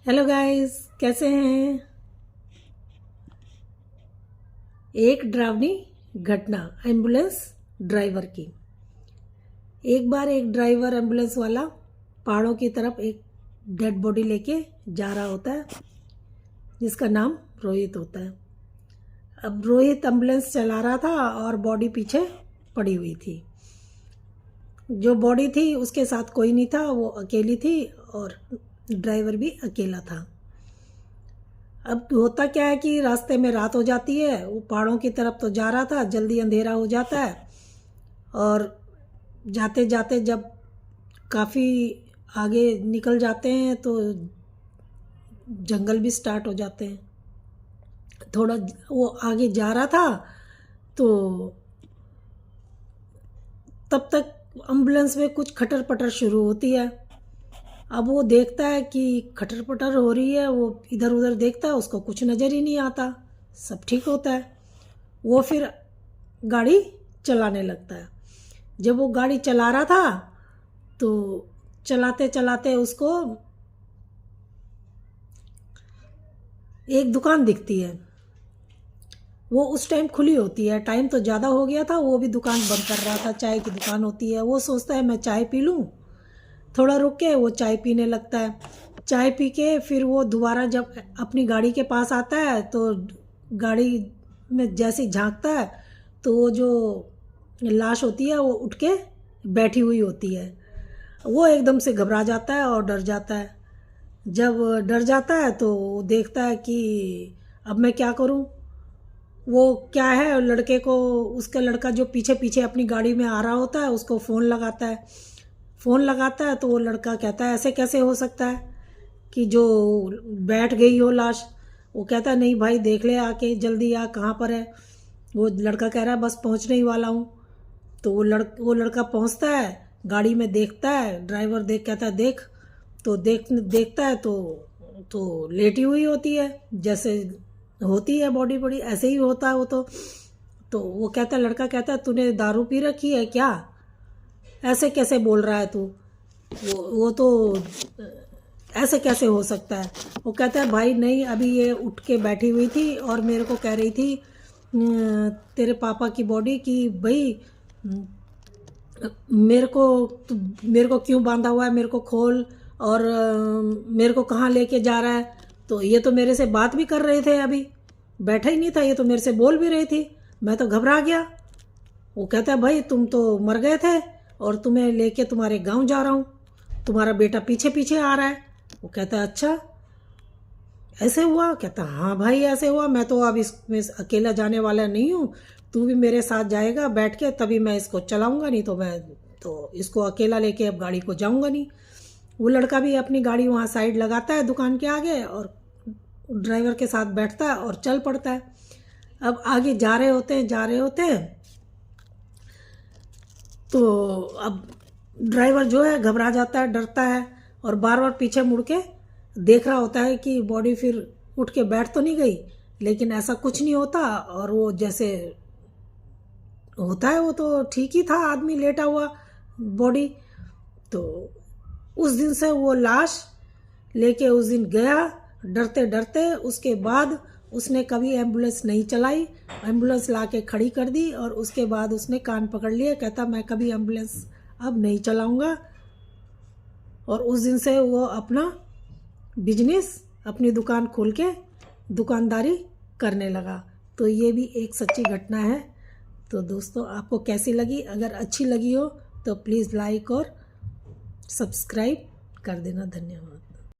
Hello guys, कैसे हैं। एक डरावनी घटना एम्बुलेंस ड्राइवर की। एक बार एक ड्राइवर एम्बुलेंस वाला पहाड़ों की तरफ एक डेड बॉडी लेके जा रहा होता है, जिसका नाम रोहित होता है। अब रोहित एम्बुलेंस चला रहा था और बॉडी पीछे पड़ी हुई थी। जो बॉडी थी उसके साथ कोई नहीं था, वो अकेली थी और ड्राइवर भी अकेला था। अब होता क्या है कि रास्ते में रात हो जाती है। वो पहाड़ों की तरफ तो जा रहा था, जल्दी अंधेरा हो जाता है और जाते जाते जब काफ़ी आगे निकल जाते हैं तो जंगल भी स्टार्ट हो जाते हैं। थोड़ा वो आगे जा रहा था तो तब तक एम्बुलेंस में कुछ खटर पटर शुरू होती है। अब वो देखता है कि खटर पटर हो रही है, वो इधर उधर देखता है, उसको कुछ नज़र ही नहीं आता, सब ठीक होता है। वो फिर गाड़ी चलाने लगता है। जब वो गाड़ी चला रहा था तो चलाते चलाते उसको एक दुकान दिखती है। वो उस टाइम खुली होती है, टाइम तो ज़्यादा हो गया था, वो भी दुकान बंद कर रहा था। चाय की दुकान होती है। वो सोचता है मैं चाय पी लूँ। थोड़ा रुक के वो चाय पीने लगता है। चाय पी के फिर वो दोबारा जब अपनी गाड़ी के पास आता है तो गाड़ी में जैसे ही झांकता है तो वो जो लाश होती है वो उठ के बैठी हुई होती है। वो एकदम से घबरा जाता है और डर जाता है। जब डर जाता है तो वो देखता है कि अब मैं क्या करूं। वो क्या है, लड़के को, उसका लड़का जो पीछे पीछे अपनी गाड़ी में आ रहा होता है उसको फ़ोन लगाता है। फ़ोन लगाता है तो वो लड़का कहता है ऐसे कैसे हो सकता है कि जो बैठ गई हो लाश। वो कहता है नहीं भाई, देख ले आके, जल्दी आ, कहाँ पर है। वो लड़का कह रहा है बस पहुँचने ही वाला हूँ। तो वो लड़का पहुँचता है, गाड़ी में देखता है, ड्राइवर देख कहता है देख। तो देखता है तो लेटी हुई होती है, जैसे होती है बॉडी बॉडी ऐसे ही होता है वो तो वो कहता है, लड़का कहता है तूने दारू पी रखी है क्या, ऐसे कैसे बोल रहा है तू। वो तो ऐसे कैसे हो सकता है। वो कहता है भाई नहीं, अभी ये उठ के बैठी हुई थी और मेरे को कह रही थी तेरे पापा की बॉडी की भाई, मेरे को क्यों बांधा हुआ है, मेरे को खोल, और मेरे को कहाँ लेके जा रहा है। तो ये तो मेरे से बात भी कर रहे थे, अभी बैठा ही नहीं था, ये तो मेरे से बोल भी रही थी, मैं तो घबरा गया। वो कहता है भाई तुम तो मर गए थे और तुम्हें लेके तुम्हारे गांव जा रहा हूँ, तुम्हारा बेटा पीछे पीछे आ रहा है। वो कहता है अच्छा ऐसे हुआ। कहता हाँ भाई ऐसे हुआ, मैं तो अब इसमें अकेला जाने वाला नहीं हूँ, तू भी मेरे साथ जाएगा बैठ के, तभी मैं इसको चलाऊंगा, नहीं तो मैं तो इसको अकेला लेके अब गाड़ी को जाऊंगा नहीं। वो लड़का भी अपनी गाड़ी वहाँ साइड लगाता है दुकान के आगे और ड्राइवर के साथ बैठता है और चल पड़ता है। अब आगे जा रहे होते हैं तो अब ड्राइवर जो है घबरा जाता है, डरता है और बार बार पीछे मुड़ के देख रहा होता है कि बॉडी फिर उठ के बैठ तो नहीं गई। लेकिन ऐसा कुछ नहीं होता और वो जैसे होता है वो तो ठीक ही था, आदमी लेटा हुआ बॉडी। तो उस दिन से वो लाश लेके उस दिन गया डरते डरते। उसके बाद उसने कभी एम्बुलेंस नहीं चलाई, एम्बुलेंस ला के खड़ी कर दी और उसके बाद उसने कान पकड़ लिए, कहता मैं कभी एम्बुलेंस अब नहीं चलाऊंगा। और उस दिन से वो अपना बिजनेस, अपनी दुकान खोल के दुकानदारी करने लगा। तो ये भी एक सच्ची घटना है। तो दोस्तों आपको कैसी लगी, अगर अच्छी लगी हो तो प्लीज़ लाइक और सब्सक्राइब कर देना। धन्यवाद।